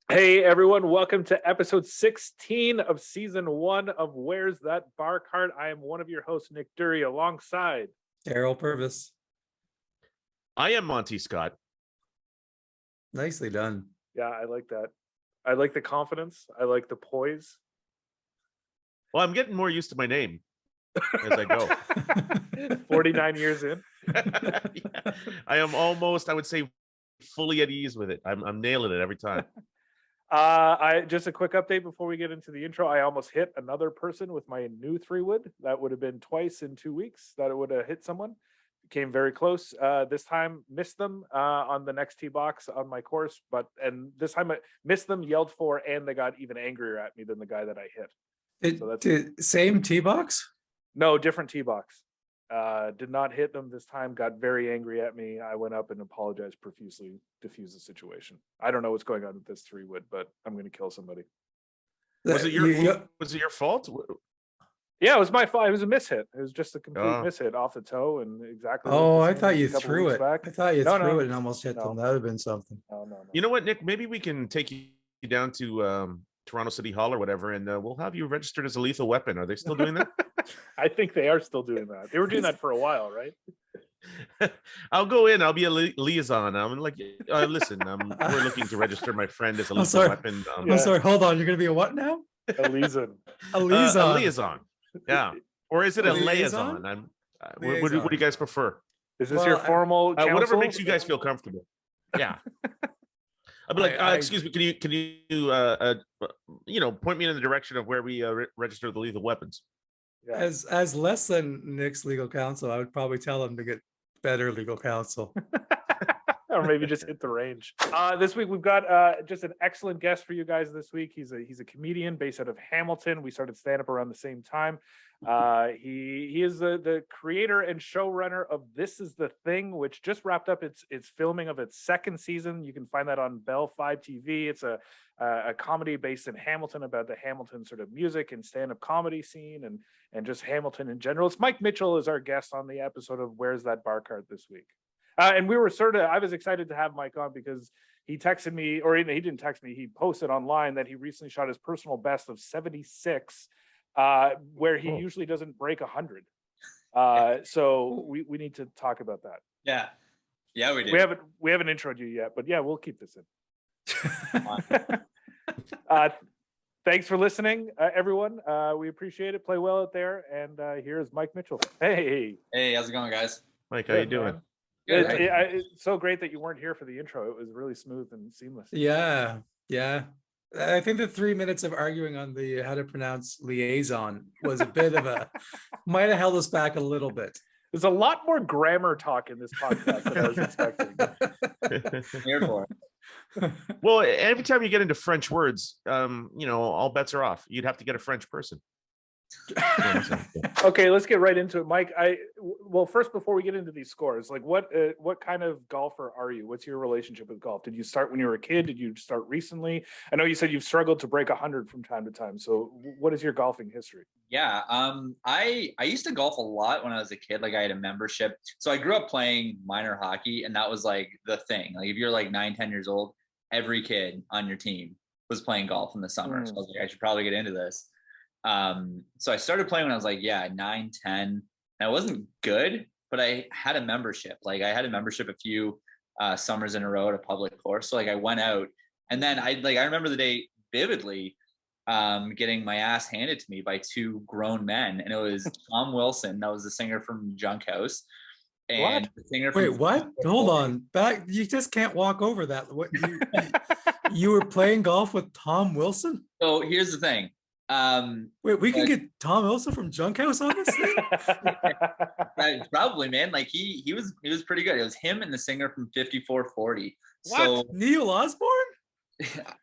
Hey everyone, welcome to episode 16 of season 1 of Where's That Bar Card? I am one of your hosts, Nick Durie, alongside Darryl, Purvis. I am Monty Scott. Nicely done. Yeah, I like that. I like the confidence. I like the poise. Well, I'm getting more used to my name as I go. 49 years in. Yeah. I am almost, I would say, fully at ease with it. I'm nailing it every time. I just a quick update before we get into the intro. I almost hit another person with my new 3-wood. That would have been twice in 2 weeks that it would have hit someone. Came very close. This time missed them on the next tee box on my course, and this time I missed them, yelled for, and they got even angrier at me than the guy that I hit. Same tee box? No, different tee box. Did not hit them this time, got very angry at me. I went up and apologized profusely, diffused the situation. I don't know what's going on with this 3-wood, but I'm going to kill somebody. Was it your fault? Yeah, it was my fault. It was a mishit. It was just a complete mishit off the toe and exactly. Oh, I thought you threw it. Back. I thought you threw it and almost hit them. That would have been something. No. You know what, Nick? Maybe we can take you down to Toronto City Hall or whatever, and we'll have you registered as a lethal weapon. Are they still doing that? I think they are still doing that. They were doing that for a while, right? I'll go in. I'll be a liaison. I'm like, listen, we're looking to register my friend as a lethal weapon. I'm sorry. Hold on. You're going to be a what now? A liaison. A liaison. A liaison. Yeah. Or is it a liaison? What do you guys prefer? Is this your formal counsel? Whatever makes you guys feel comfortable. Yeah. I'll be like, excuse me, can you point me in the direction of where we register the lethal weapons? Yeah. As less than Nick's legal counsel, I would probably tell him to get better legal counsel. Or maybe just hit the range. This week we've got just an excellent guest for you guys this week. He's a comedian based out of Hamilton. We started stand-up around the same time. He is the creator and showrunner of This Is the Thing, which just wrapped up its filming of its second season. You can find that on Bell Fibe TV. It's a comedy based in Hamilton about the Hamilton sort of music and stand-up comedy scene and just Hamilton in general. It's Mike Mitchell is our guest on the episode of Where's That Bar Card this week. And we were I was excited to have Mike on because he texted me, or he didn't text me, he posted online that he recently shot his personal best of 76, where he usually doesn't break 100. So we need to talk about that. Yeah, we do. We haven't introed you yet, but yeah, we'll keep this in. Thanks for listening, everyone. We appreciate it. Play well out there. And here's Mike Mitchell. Hey, how's it going, guys? Mike, how you doing? Good. It's so great that you weren't here for the intro. It was really smooth and seamless. Yeah. I think the 3 minutes of arguing on the how to pronounce liaison was a bit of might have held us back a little bit. There's a lot more grammar talk in this podcast than I was expecting. Here for it. Well, every time you get into French words, all bets are off. You'd have to get a French person. Okay, let's get right into it, Mike. First, before we get into these scores, like what kind of golfer are you? What's your relationship with golf? Did you start when you were a kid? Did you start recently? I know you said you've struggled to break 100 from time to time. So what is your golfing history? Yeah, I used to golf a lot when I was a kid. Like I had a membership. So I grew up playing minor hockey, and that was like the thing. Like if you're like 9-10 years old, every kid on your team was playing golf in the summer. So I was like, I should probably get into this. So I started playing when I was like, 9, 10, and I wasn't good, but I had a membership. Like I had a membership a few summers in a row at a public course. So like I went out, and then I remember the day vividly, getting my ass handed to me by 2 grown men. And it was Tom Wilson. That was the singer from Junk House. And the singer from Wait, what? Hold on. Back. You just can't walk over that. What you were playing golf with Tom Wilson? So here's the thing. Wait, we can get Tom Wilson from Junk House on this thing? Probably, man. Like he was pretty good. It was him and the singer from 5440. What? So Neil Osborne?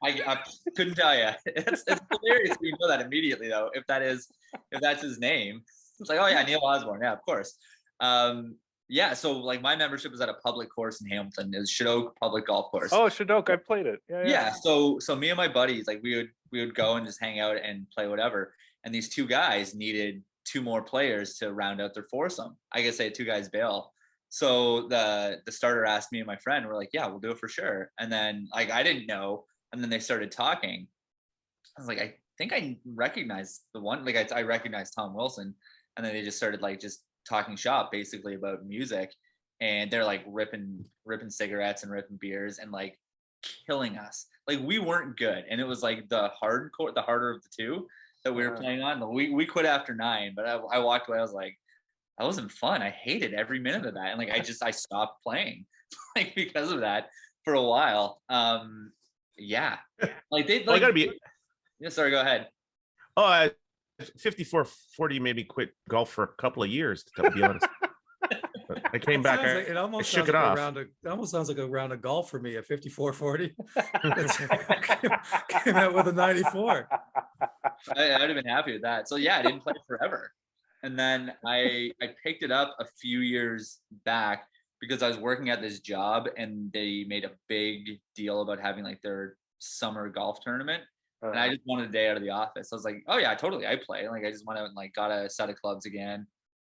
I couldn't tell you. It's hilarious when you know that immediately, though. If that's his name, it's like, oh yeah, Neil Osborne. Yeah, of course. Yeah, so like my membership was at a public course in Hamilton. It was Shadoke Public Golf Course. Oh, Shadoke, I played it. Yeah. So me and my buddies, like we would go and just hang out and play whatever. And these 2 guys needed 2 more players to round out their foursome. I guess they had 2 guys bail. So the starter asked me and my friend, we're like, yeah, we'll do it for sure. And then like I didn't know And then they started talking. I was like, I think I recognize the one, like I recognize Tom Wilson. And then they just started like just talking shop basically about music. And they're like ripping cigarettes and ripping beers and like killing us. Like we weren't good. And it was like the harder of the two that we were playing on. We quit after 9, but I walked away. I was like, that wasn't fun. I hated every minute of that. And like I stopped playing like because of that for a while. Yeah. Like they like I gotta be. Yeah, sorry, go ahead. Oh, 54-40 made me quit golf for a couple of years, to be honest. But I came back. It almost shook sounds it like off. it almost sounds like a round of golf for me at 54-40. Came out with a 94. I'd have been happy with that. So yeah, I didn't play forever. And then I picked it up a few years back because I was working at this job and they made a big deal about having like their summer golf tournament. And I just wanted a day out of the office. I was like, oh yeah, totally. I play. Like I just went out and like got a set of clubs again.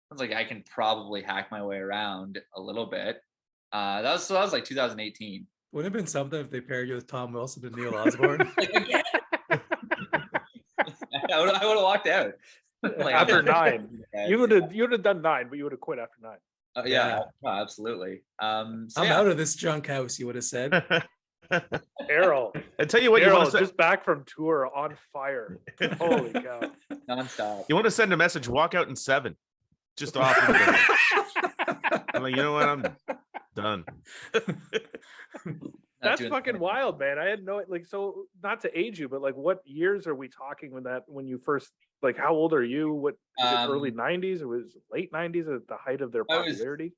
I was like, I can probably hack my way around a little bit. That was like 2018. Wouldn't it have been something if they paired you with Tom Wilson and Neil Osborne? Like, again? I would have walked out. Like, After 9. You would have done 9, but you would have quit after 9. Yeah, oh, absolutely. So I'm yeah. out of this junk house, you would have said. Errol, I tell you what, you Darryl want to just back from tour on fire. Holy cow! Nonstop. you want to send a message? Walk out in 7, just off. I'm like, you know what? I'm done. That's fucking wild, man. I had no like. So not to age you, but like, what years are we talking when you first like? How old are you? What was it? Early 90s or was it late 90s at the height of their popularity?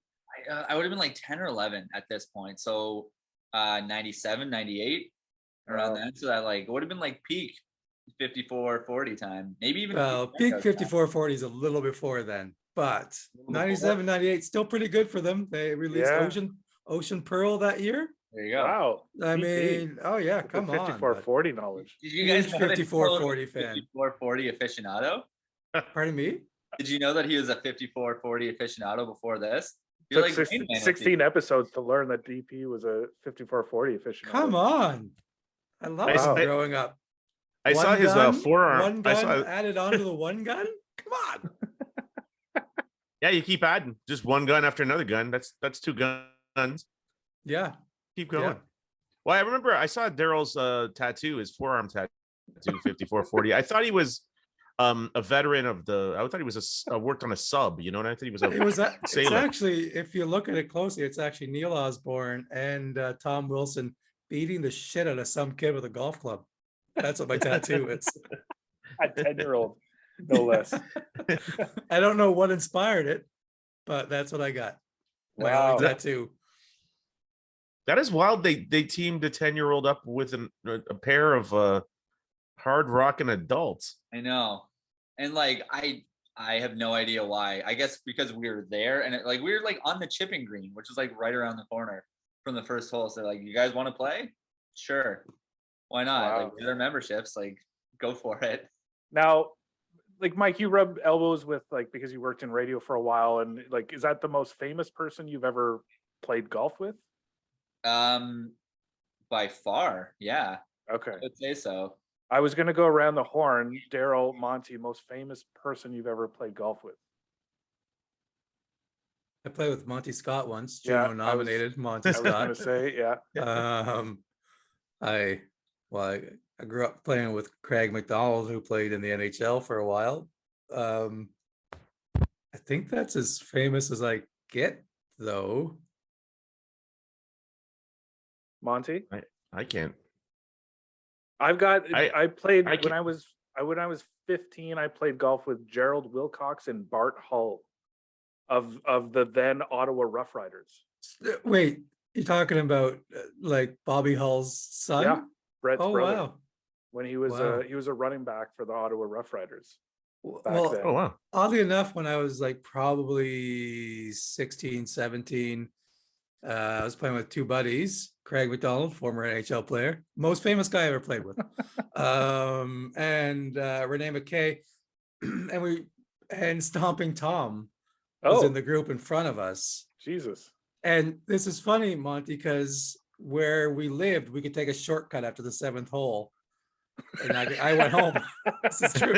I would have been like 10 or 11 at this point. So 97, 98 around then. So that like would have been like peak 54-40 time, maybe even peak 54-40 is a little before then, but 97, 98 still pretty good for them. They released Ocean Pearl that year. There you go. Wow. I mean, oh yeah, come on. 54-40 knowledge. Did you guys know 54-40 fan? 54-40 aficionado. Pardon me? Did you know that he was a 54-40 aficionado before this? You're like 16 episodes to learn that DP was a 54-40 aficionado. Come on. I love it growing up. I saw his forearm. One gun added onto the one gun. Come on. Yeah, you keep adding just one gun after another gun. That's 2 guns. Yeah. Keep going. Yeah. Well, I remember I saw Darryl's tattoo, his forearm tattoo, 54-40. I thought he was a veteran of I thought he was worked on a sub, you know, and I thought he was it's actually, if you look at it closely, it's actually Neil Osborne and Tom Wilson beating the shit out of some kid with a golf club. That's what my tattoo is. A 10-year-old, no less. I don't know what inspired it, but that's what I got. My only tattoo. That is wild. They teamed a 10-year-old up with a pair of hard rocking adults. I know. And like I have no idea why. I guess because we were there and we were like on the chipping green, which is like right around the corner from the first hole. So like, you guys want to play? Sure. Why not? Wow. Like, their memberships, like, go for it. Now, like, Mike, you rub elbows with, like, because you worked in radio for a while, and like, is that the most famous person you've ever played golf with? By far, yeah. Okay. I would say so. I was going to go around the horn. Darryl, Monty, most famous person you've ever played golf with? I played with Monty Scott once. Juno nominated Monty Scott. I was going to say, yeah. I grew up playing with Craig McDonald, who played in the NHL for a while. I think that's as famous as I get, though. Monty? I can't. I played when I was 15, I played golf with Gerald Wilcox and Bart Hull of the then Ottawa Rough Riders. Wait, you're talking about like Bobby Hull's son? Yeah, Brett's brother. Wow. When he was a running back for the Ottawa Rough Riders. Well, then. Oh wow. Oddly enough, when I was like probably 16, 17, I was playing with 2 buddies, Craig McDonald, former NHL player, most famous guy I ever played with, and Renee McKay, and Stomping Tom was in the group in front of us. Jesus. And this is funny, Monty, because where we lived, we could take a shortcut after the 7th hole. And I went home. This is true.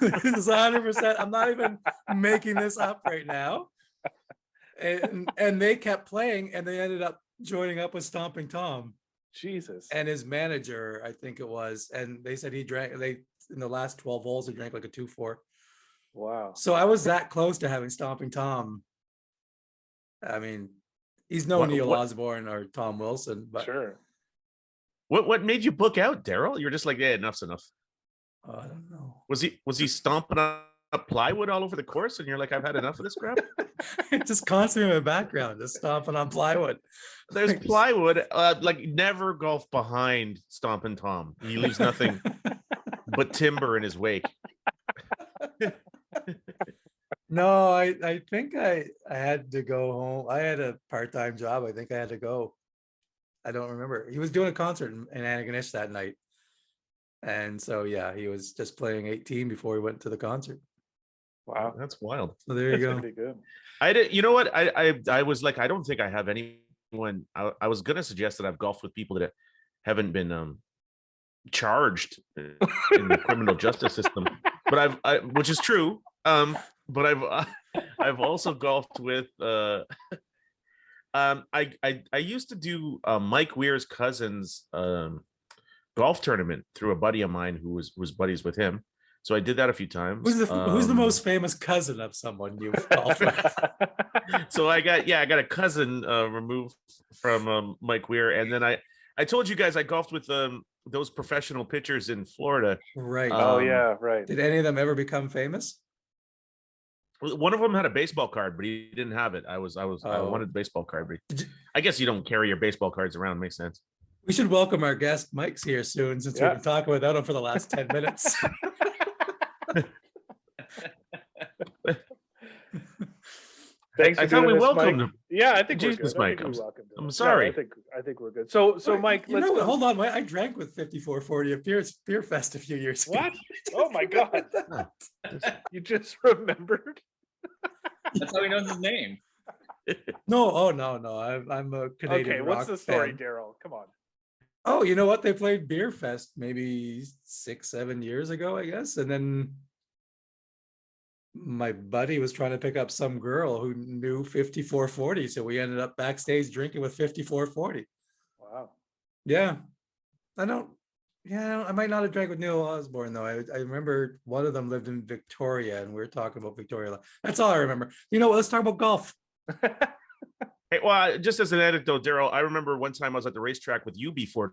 This is 100%. I'm not even making this up right now. And they kept playing, and they ended up joining up with Stomping Tom. Jesus. And his manager, I think it was, and they said he drank. They in the last 12 holes, he drank like a 2-4. Wow. So I was that close to having Stomping Tom. I mean, he's no Neil Osborne or Tom Wilson, but sure. What made you book out, Darryl? You're just like, yeah, enough's enough. I don't know. Was he stomping up plywood all over the course, and you're like, I've had enough of this crap? Just constantly in the background, just stomping on plywood. There's plywood. Like, never golf behind Stomping Tom. He leaves nothing but timber in his wake. No, I think I had to go home. I had a part-time job. I think I had to go. I don't remember. He was doing a concert in Antigonish that night. And so, yeah, he was just playing 18 before he went to the concert. Wow. That's wild. So there you That's go. pretty good. I did. You know what? I was like, I don't think I have anyone. I was gonna suggest that I've golfed with people that haven't been charged in the criminal justice system, but which is true. But I've also golfed with I used to do Mike Weir's cousin's golf tournament through a buddy of mine who was buddies with him. So I did that a few times. Who's the most famous cousin of someone you've golfed with? So I got a cousin removed from Mike Weir, and then I told you guys I golfed with those professional pitchers in Florida. Right. Oh yeah, right. Did any of them ever become famous? One of them had a baseball card, but he didn't have it. I wanted a baseball card, but I guess you don't carry your baseball cards around. Makes sense. We should welcome our guest Mike's here soon, since we've been talking without him for the last 10 minutes. Thanks. I thought we welcomed him. Yeah, I think Jesus, we're good. Mike. I'm sorry. I think we're good. So Mike, let's go. Hold on. I drank with 5440 at Beer Fest a few years ago. What? Oh my God. You just remembered? That's how he knows his name. No, I'm a Canadian. Okay, what's rock the story, fan. Darryl? Come on. Oh, you know what? They played Beer Fest maybe 6-7 years ago, I guess. And then my buddy was trying to pick up some girl who knew 5440. So we ended up backstage drinking with 5440. Wow. Yeah. I might not have drank with Neil Osborne, though. I remember one of them lived in Victoria, and we were talking about Victoria. That's all I remember. You know what? Let's talk about golf. Hey, well, just as an anecdote, Darryl, I remember one time I was at the racetrack with UB40,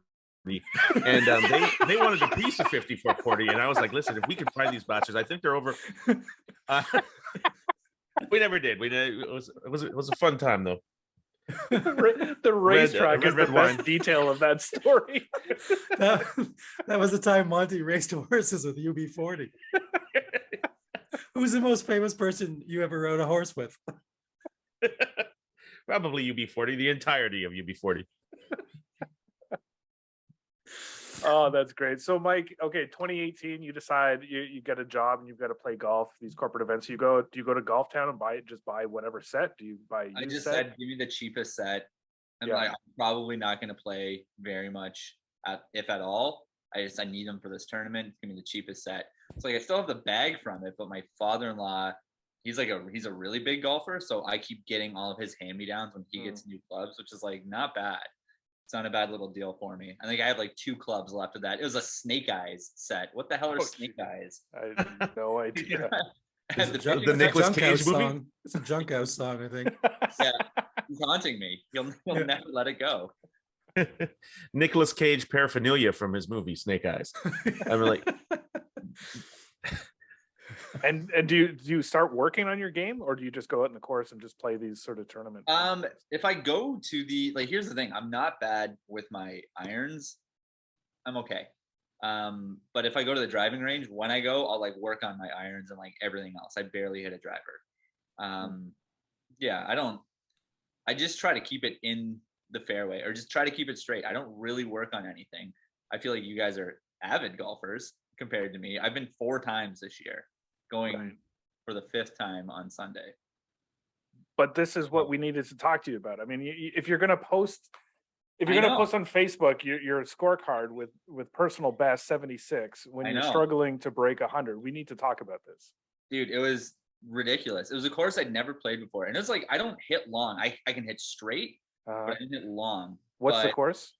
and they wanted a piece of 5440, and I was like, listen, if we can find these bastards, I think they're over. We never did. It was a fun time though. The racetrack is the best detail of that story. that was the time Monty raced horses with UB40. Who's the most famous person you ever rode a horse with? Probably UB40, the entirety of UB40. Oh, that's great. So Mike, okay, 2018, you decide you get a job and you've got to play golf, these corporate events. Do you go to Golf Town and buy whatever set? Do you buy I just said give me the cheapest set. I'm like, I'm probably not going to play very much if at all. I need them for this tournament. Give me the cheapest set. So like I still have the bag from it, but my father-in-law, he's a really big golfer, so I keep getting all of his hand-me-downs when he gets new clubs, which is like not bad. It's not a bad little deal for me. I think I have like 2 clubs left of that. It was a Snake Eyes set. What the hell are Snake Eyes? I have no idea. The Nicolas Cage movie? Song. It's a Junk House song, I think. Yeah, he's haunting me. He'll never let it go. Nicolas Cage paraphernalia from his movie Snake Eyes. I'm like, and do you start working on your game, or do you just go out in the course and just play these sort of tournaments? If I go to here's the thing, I'm not bad with my irons. I'm okay. But if I go to the driving range, when I go, I'll like work on my irons and like everything else. I barely hit a driver. Yeah, I just try to keep it in the fairway, or just try to keep it straight. I don't really work on anything. I feel like you guys are avid golfers compared to me. I've been 4 times this year, going for the 5th time on Sunday. But this is what we needed to talk to you about. I mean, if you're going to post If you're I gonna know. post on Facebook your scorecard with personal best 76 when I you're know. struggling to break 100, we need to talk about this. Dude, it was ridiculous. It was a course I'd never played before. And it was like, I don't hit long. I can hit straight, but I didn't hit long. What's the But course?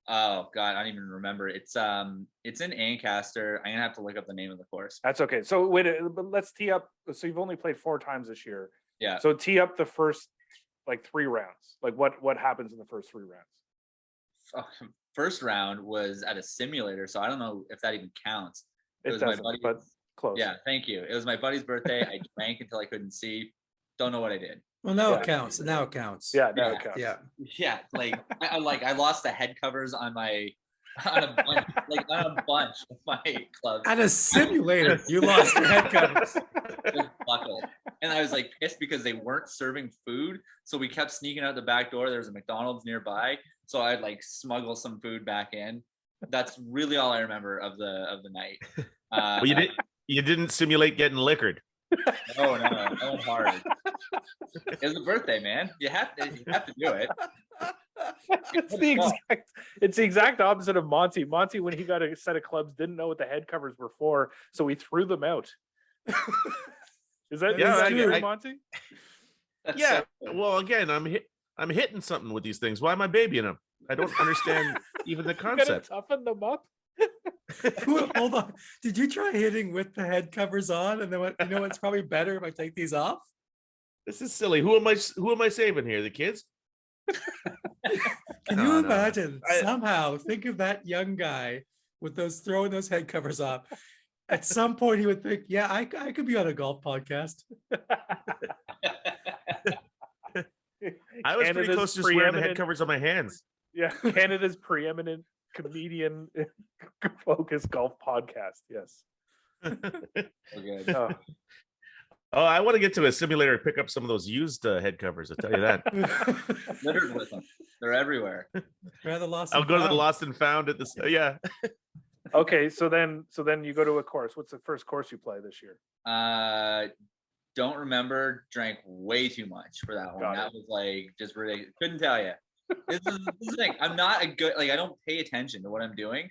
oh God, I don't even remember. It's in Ancaster. I'm gonna have to look up the name of the course. That's okay. So wait, but let's tee up. So you've only played 4 times this year. Yeah. So tee up the first like 3 rounds. Like what happens in the first 3 rounds? First round was at a simulator, so I don't know if that even counts. It was my doesn't, buddy's, but close. yeah, thank you. It was my buddy's birthday. I drank until I couldn't see. Don't know what I did. Well, now Yeah. it counts. Now it counts. Yeah, now Yeah. it counts. Yeah. Yeah, like I lost the head covers on a bunch of my clubs. At a simulator, you lost your head covers. Just buckled. And I was like pissed because they weren't serving food. So we kept sneaking out the back door. There was a McDonald's nearby. So I'd like smuggle some food back in. That's really all I remember of the night. Well, you didn't simulate getting liquored. No, I went hard. It was a birthday, man. You have to do it. It's the exact opposite of Monty. Monty, when he got a set of clubs, didn't know what the head covers were for, so he threw them out. Is that true, Monty? That's Yeah. so cool. Well, again, I'm hitting something with these things. Why am I babying them? I don't understand even the You gotta concept. toughen them up. Hold on. Did you try hitting with the head covers on? And then you know what's probably better if I take these off? This is silly. Who am I saving here? The kids? Can No, you no. imagine somehow think of that young guy with those throwing those head covers off. At some point he would think, yeah, I could be on a golf podcast. I was pretty Canada's close to just wearing the head preeminent- covers on my hands. Yeah, Canada's preeminent comedian focused golf podcast. Yes. So good. Oh, Oh, I want to get to a simulator and pick up some of those used head covers. I'll tell you that. Littered with them. They're everywhere. Rather lost. I'll and go to the found. lost and found at this. Yeah. okay, so then you go to a course. What's the first course you play this year? Don't remember. Drank way too much for that one. Got That it. was like just ridiculous. Couldn't tell you. This is the thing. I'm not a good I don't pay attention to what I'm doing.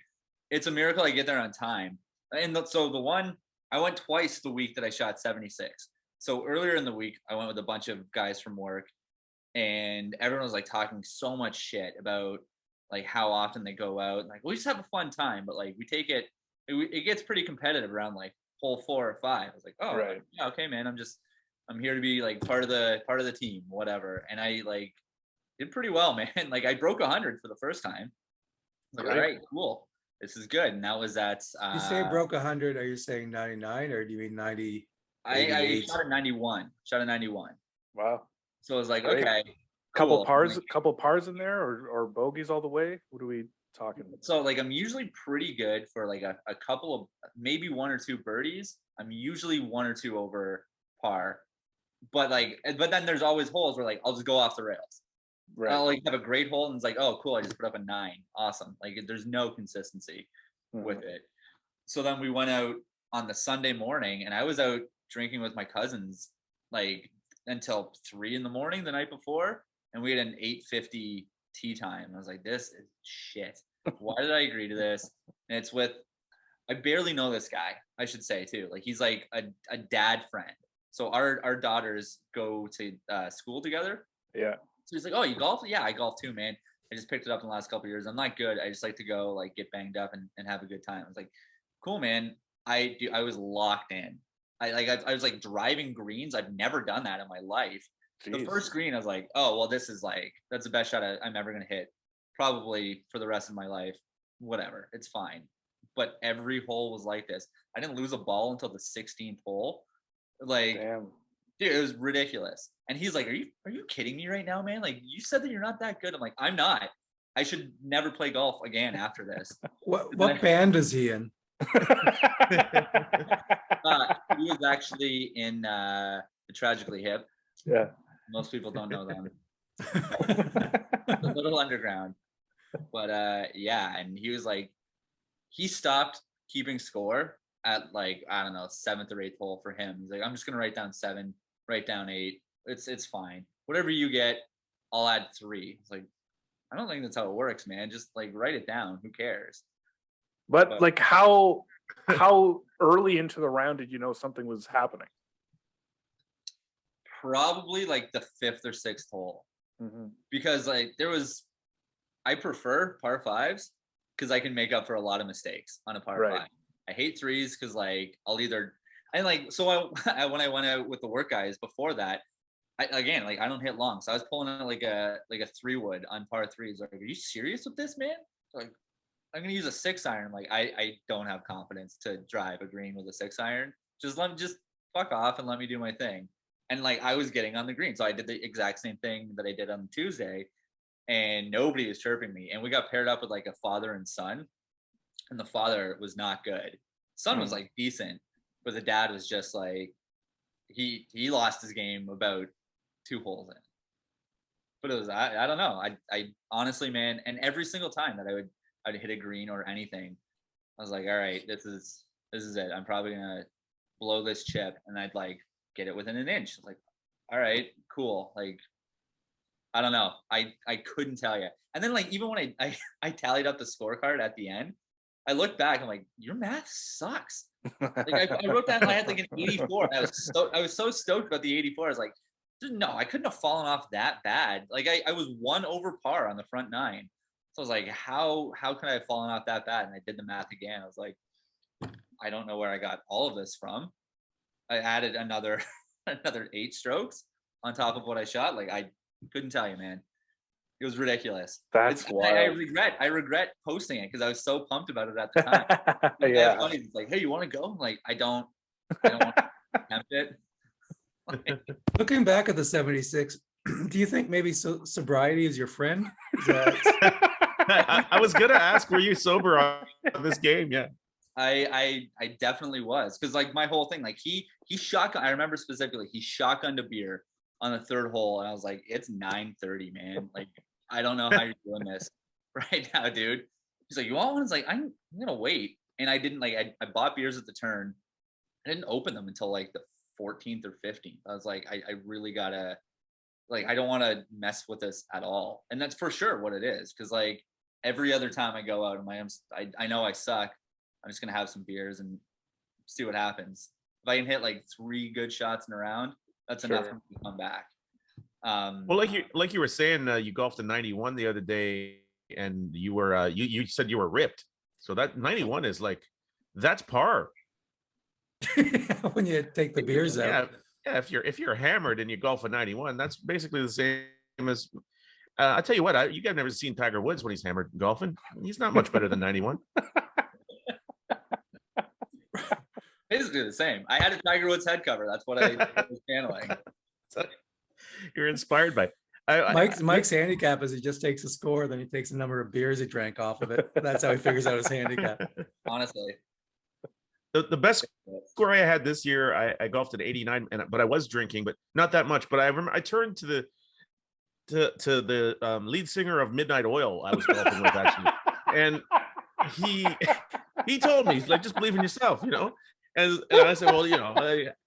It's a miracle I get there on time. And so the one I went twice the week that I shot 76. So earlier in the week, I went with a bunch of guys from work, and everyone was like talking so much shit about like how often they go out. Like we just have a fun time, but like we take it. It gets pretty competitive around like hole 4 or 5. I was like, oh, Right. yeah, okay, man. I'm here to be like part of the team, whatever. And I like did pretty well, man. Like I broke 100 for the first time. Like, Great. all right, cool. This is good. And that was at You say broke 100. Are you saying 99 or do you mean 90? I 88. shot a 91. Wow. So I was like, Great. okay. Couple cool. pars, Like, couple pars in there, or bogeys all the way. What are we talking? so like I'm usually pretty good for like a couple of maybe 1 or 2 birdies. I'm usually 1 or 2 over par. But then there's always holes where like I'll just go off the rails. Right. I'll like have a great hole and it's like, oh cool, I just put up a 9. Awesome. Like there's no consistency with it. So then we went out on the Sunday morning and I was out drinking with my cousins like until 3 a.m. the night before, and we had an 8:50 tea time. I was like, this is shit. Why did I agree to this? And it's with I barely know this guy, I should say too. Like he's like a dad friend. So our daughters go to school together. Yeah. So he's like, oh, you golf? Yeah, I golf too, man. I just picked it up in the last couple of years. I'm not good. I just like to go like get banged up and have a good time. I was like, cool, man. I was locked in. I was like driving greens. I've never done that in my life. The Jeez. first green, I was like, oh, well, this is like, that's the best shot I'm ever going to hit. Probably for the rest of my life. Whatever. It's fine. But every hole was like this. I didn't lose a ball until the 16th hole. Like, Damn. dude, it was ridiculous. And he's like, are you kidding me right now, man? Like, you said that you're not that good. I'm like, I'm not. I should never play golf again after this. What band is he in? He was actually in the Tragically Hip. Yeah. Most people don't know them. A little underground. But yeah, and he was like, he stopped keeping score at like, I don't know, 7th or 8th hole for him. He's like, I'm just gonna write down 7, write down 8. It's fine. Whatever you get, I'll add 3. It's like, I don't think that's how it works, man. Just like write it down. Who cares? But like how early into the round did you know something was happening? Probably like the 5th or 6th hole, because like I prefer par 5s because I can make up for a lot of mistakes on a par 5. I hate 3s because like I'll either when I went out with the work guys before that, I don't hit long, so I was pulling out like a 3-wood on par 3s. Like, are you serious with this, man? Like, I'm gonna use a 6-iron. Like, I don't have confidence to drive a green with a 6-iron. Just fuck off and let me do my thing. And like I was getting on the green, so I did the exact same thing that I did on Tuesday, and nobody was chirping me. And we got paired up with like a father and son, and the father was not good. Son was like decent, but the dad was just like he lost his game about 2 holes in. But it was I don't know. I honestly, man, and every single time that I'd hit a green or anything, I was like, all right, this is it. I'm probably gonna blow this chip, and I'd like get it within an inch. Like, all right, cool. Like, I don't know. I couldn't tell you. And then like even when I tallied up the scorecard at the end, I looked back. I'm like, your math sucks. Like I wrote down I had like an 84. I was so stoked about the 84. I was like, no, I couldn't have fallen off that bad. Like I was 1 over par on the front 9. So I was like, how could I have fallen off that bad? And I did the math again. I was like, I don't know where I got all of this from. I added another 8 strokes on top of what I shot. Like I couldn't tell you, man. It was ridiculous. That's wild. I regret posting it because I was so pumped about it at the time. Yeah. Funny. It's like, hey, you want to go? I'm like, I don't want to attempt it. Like, Looking back at the 76, do you think maybe sobriety is your friend? Is that... I was gonna ask, were you sober on this game? Yeah. I definitely was, because like my whole thing, like he shotgun. I remember specifically he shotgunned a beer on the 3rd hole, and I was like, it's 9:30, man. Like I don't know how you're doing this right now, dude. He's like, you want one? It's like I'm gonna wait, and I didn't like. I bought beers at the turn. I didn't open them until like the 14th or 15th. I was like, I really gotta, like, I don't want to mess with this at all, and that's for sure what it is, because like every other time I go out, I know I suck. I'm just gonna have some beers and see what happens. If I can hit like 3 good shots in a round, that's enough for me to come back. Well, like you were saying, you golfed a 91 the other day, and you were you said you were ripped. So that 91 is like, that's par. When you take the beers out. Yeah. If you're hammered and you golf a 91, that's basically the same as. I tell you what, you guys have never seen Tiger Woods when he's hammered golfing. He's not much better than 91. Basically the same. I had a Tiger Woods head cover. That's what I was channeling. You're inspired by. Mike's handicap is he just takes a score, then he takes the number of beers he drank off of it. That's how he figures out his handicap. Honestly, the best score I had this year, I golfed at 89, but I was drinking, but not that much. But I remember I turned to the lead singer of Midnight Oil I was golfing with actually, and he told me, he's like, just believe in yourself, you know. And I said, well, you know,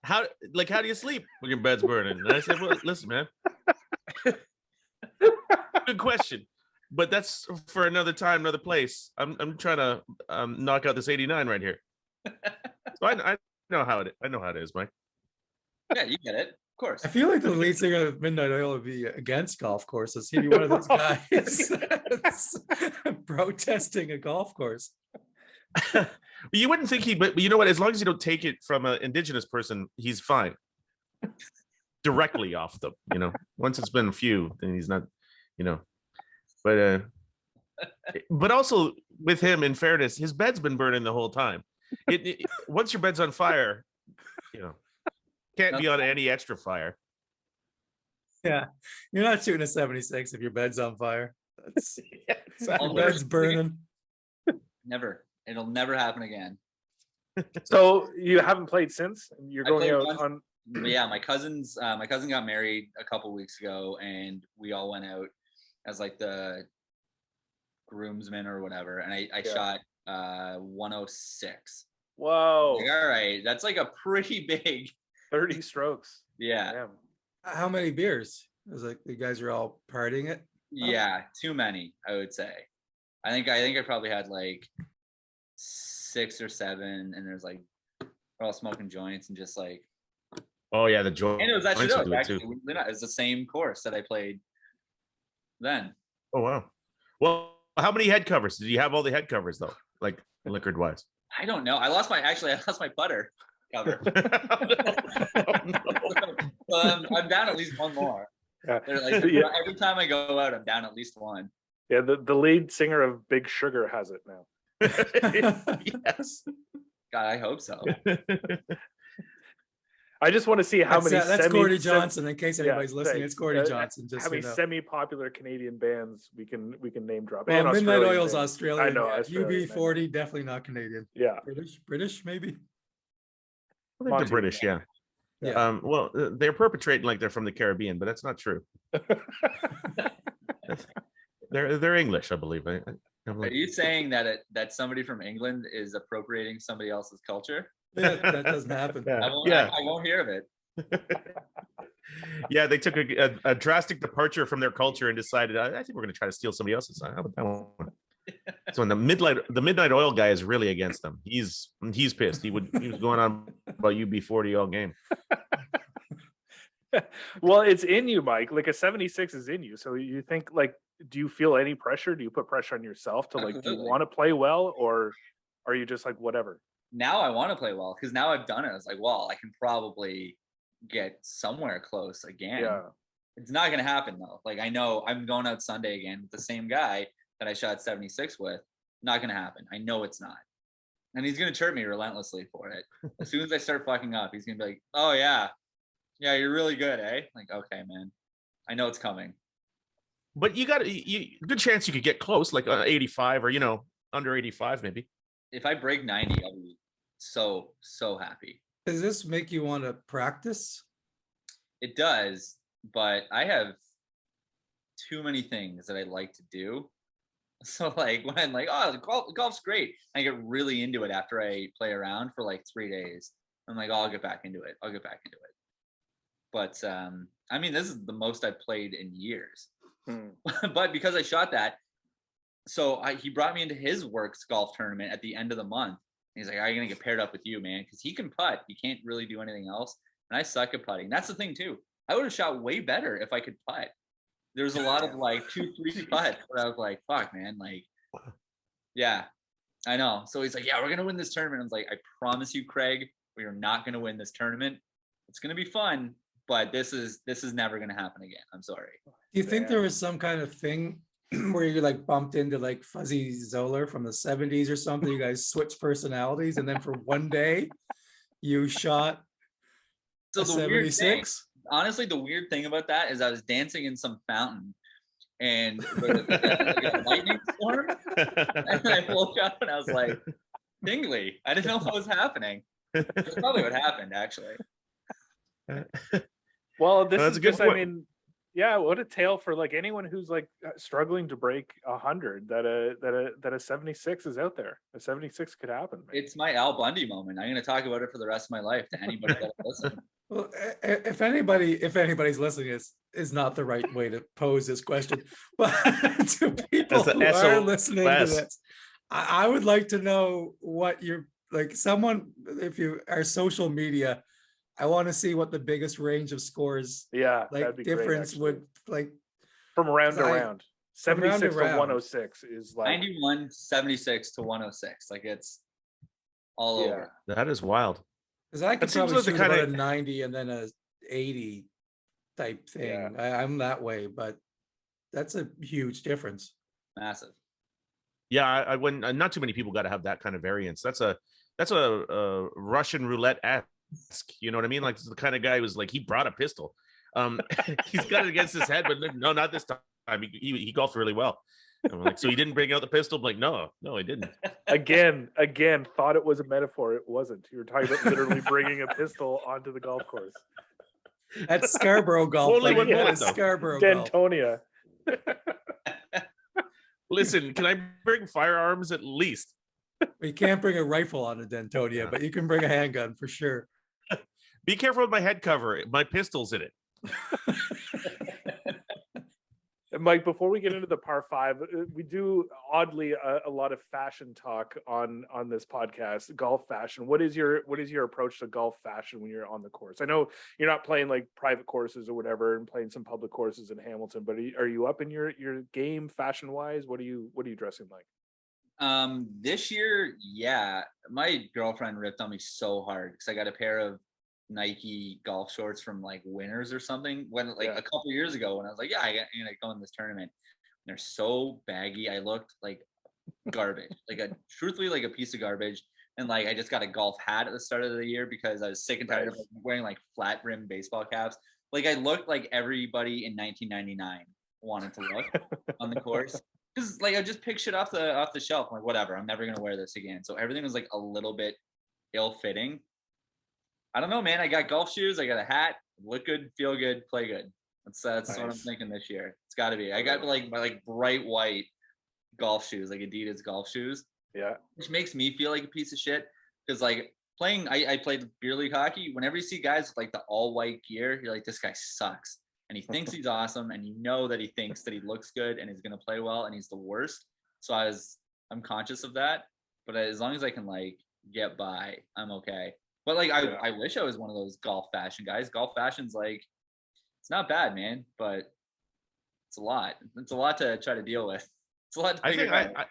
how do you sleep when your bed's burning? And I said, well, listen, man, good question, but that's for another time, another place. I'm trying to knock out this 89 right here. So I know how it is, Mike. Yeah, you get it. Of course. I feel like the lead singer of Midnight Oil would be against golf courses. He'd be one of those guys protesting a golf course. You wouldn't think but you know what? As long as you don't take it from an indigenous person, he's fine. Directly off them, you know. Once it's been a few, then he's not, you know. But also with him, in fairness, his bed's been burning the whole time. Once your bed's on fire, you know, can't be on any extra fire. Yeah, you're not shooting a 76 if your bed's on fire. That's Yeah, exactly. your bed's burning. Never. It'll never happen again. So you haven't played since? You're I going played out once. on. But yeah, my cousin got married a couple weeks ago, and we all went out as like the groomsmen or whatever, and I shot 106. Whoa, Like, all right, that's like a pretty big 30 strokes. yeah. Damn. How many beers? It was like the guys are all partying it. Yeah, too many, I would say. I think I probably had like 6 or 7, and there's like we're all smoking joints and just like. Oh yeah, the joint. And it was actually will do it actually too. weirdly enough, it's the same course that I played then. Oh wow. Well, how many head covers? Did you have all the head covers though? Like liquored wise? I don't know. I lost my putter cover. I'm down at least one more. Yeah. Like, Yeah. every time I go out, I'm down at least one. Yeah, the lead singer of Big Sugar has it now. Yes. God, I hope so. I just want to see how many. That's semi- Gordy sem- Johnson. In case anybody's listening, thanks. it's Gordy Johnson. Just how many you know. semi-popular Canadian bands we can name drop. Well, And Midnight Australian Oil's bands. Australian. I know. Yeah. Australian, UB40 definitely not Canadian. Yeah. British maybe. I think Monty. the British, yeah. Yeah. Well, they're perpetrating like they're from the Caribbean, but that's not true. They're English, I believe. I'm Are like, you saying that somebody from England is appropriating somebody else's culture? Yeah, that doesn't happen. Yeah. I won't hear of it. Yeah, they took a drastic departure from their culture and decided, I think we're going to try to steal somebody else's. How about that one? So when the Midnight Oil guy is really against them. He's pissed. He was going on about UB40 all game. Well, it's in you, Mike. Like a 76 is in you. So you think like, do you feel any pressure? Do you put pressure on yourself to like, do you Absolutely. want to play well, or are you just like whatever? Now I want to play well because now I've done it. I was like, well, I can probably get somewhere close again. Yeah. It's not going to happen though. Like I know I'm going out Sunday again with the same guy that I shot 76 with. Not going to happen. I know it's not. And he's going to chirp me relentlessly for it. As soon as I start fucking up, he's going to be like, oh yeah, you're really good, eh? Like, okay, man. I know it's coming. But you got good chance you could get close, like 85 or under 85 maybe. If I break 90, I'll be so happy. Does this make you want to practice? It does, but I have too many things that I like to do. So like when I'm like, oh, golf's great, I get really into it after I play around for like 3 days. I'm like, oh, I'll get back into it. But I mean, this is the most I've played in years. But because I shot that, so he brought me into his works golf tournament at the end of the month. He's like, I'm gonna get paired up with you, man, because he can putt. He can't really do anything else, and I suck at putting. That's the thing too. I would have shot way better if I could putt. There's a lot of like 2-3 putts where I was like, fuck, man, like, yeah, I know. So he's like, yeah, we're gonna win this tournament. I was like, I promise you, Craig, we are not gonna win this tournament. It's gonna be fun, but this is never gonna happen again. I'm sorry. Do you think there was some kind of thing where you like bumped into like Fuzzy Zoller from the 70s or something? You guys switched personalities, and then for one day you shot So a the weird thing, 76? honestly, the weird thing about that is I was dancing in some fountain and there was like a lightning storm. And I woke up and I was like, tingly. I didn't know what was happening. That's probably what happened, actually. Well, this That's is a good just, I point. mean, yeah, what a tale for like anyone who's like struggling to break 100. That a 76 is out there. A 76 could happen. Man. It's my Al Bundy moment. I'm going to talk about it for the rest of my life to anybody that listens. Well, if anybody's listening, is not the right way to pose this question, but to people As a who are SOS. listening to this, I would like to know what you're like. Someone, if you are social media, I want to see what the biggest range of scores, Yeah, like that'd be great, difference actually. would like. From round to 'cause round. 76 to round. 106 is like 91, 76 to 106. Like it's all Yeah. over. That is wild. Because I could That seems probably like the shoot about kinda- a 90 and then a 80 type thing. I'm that way, but that's a huge difference. Massive. Yeah, I when not too many people got to have that kind of variance. That's a Russian roulette esque. You know what I mean? Like this is the kind of guy who's like he brought a pistol. He's got it against his head, but no, not this time. He golfed really well. I'm like, so he didn't bring out the pistol? I'm like, no, I didn't. again, thought it was a metaphor. It wasn't. You were talking about literally bringing a pistol onto the golf course. That's Scarborough golf. Only like, one yeah, bullet, though. Scarborough golf. Dentonia. Listen, can I bring firearms at least? You can't bring a rifle on a Dentonia, but you can bring a handgun for sure. Be careful with my head cover. My pistol's in it. And Mike, before we get into the par five, we do oddly a lot of fashion talk on this podcast, golf fashion. What is your approach to golf fashion when you're on the course? I know you're not playing like private courses or whatever and playing some public courses in Hamilton, but are you up in your game fashion wise? What are you dressing like? This year, yeah, my girlfriend ripped on me so hard because I got a pair of Nike golf shorts from like Winners or something when like a couple years ago when I was like, yeah, I'm gonna go in this tournament. And they're so baggy. I looked like garbage, truthfully like a piece of garbage. And like I just got a golf hat at the start of the year because I was sick and tired of wearing like flat brim baseball caps. Like I looked like everybody in 1999 wanted to look on the course. Because like I just pick shit off the shelf. I'm like, whatever, I'm never gonna wear this again. So everything was like a little bit ill-fitting. I don't know, man. I got golf shoes. I got a hat. Look good, feel good, play good. That's nice. What I'm thinking this year. It's got to be. I got like my like bright white golf shoes, like Adidas golf shoes. Yeah. Which makes me feel like a piece of shit because like playing, I played beer league hockey. Whenever you see guys with like the all white gear, you're like, this guy sucks, and he thinks he's awesome, and you know that he thinks that he looks good and he's gonna play well, and he's the worst. So I'm conscious of that, but as long as I can like get by, I'm okay. But like, I wish I was one of those golf fashion guys. Golf fashion's like, it's not bad, man, but it's a lot. It's a lot to try to deal with. It's a lot to figure out.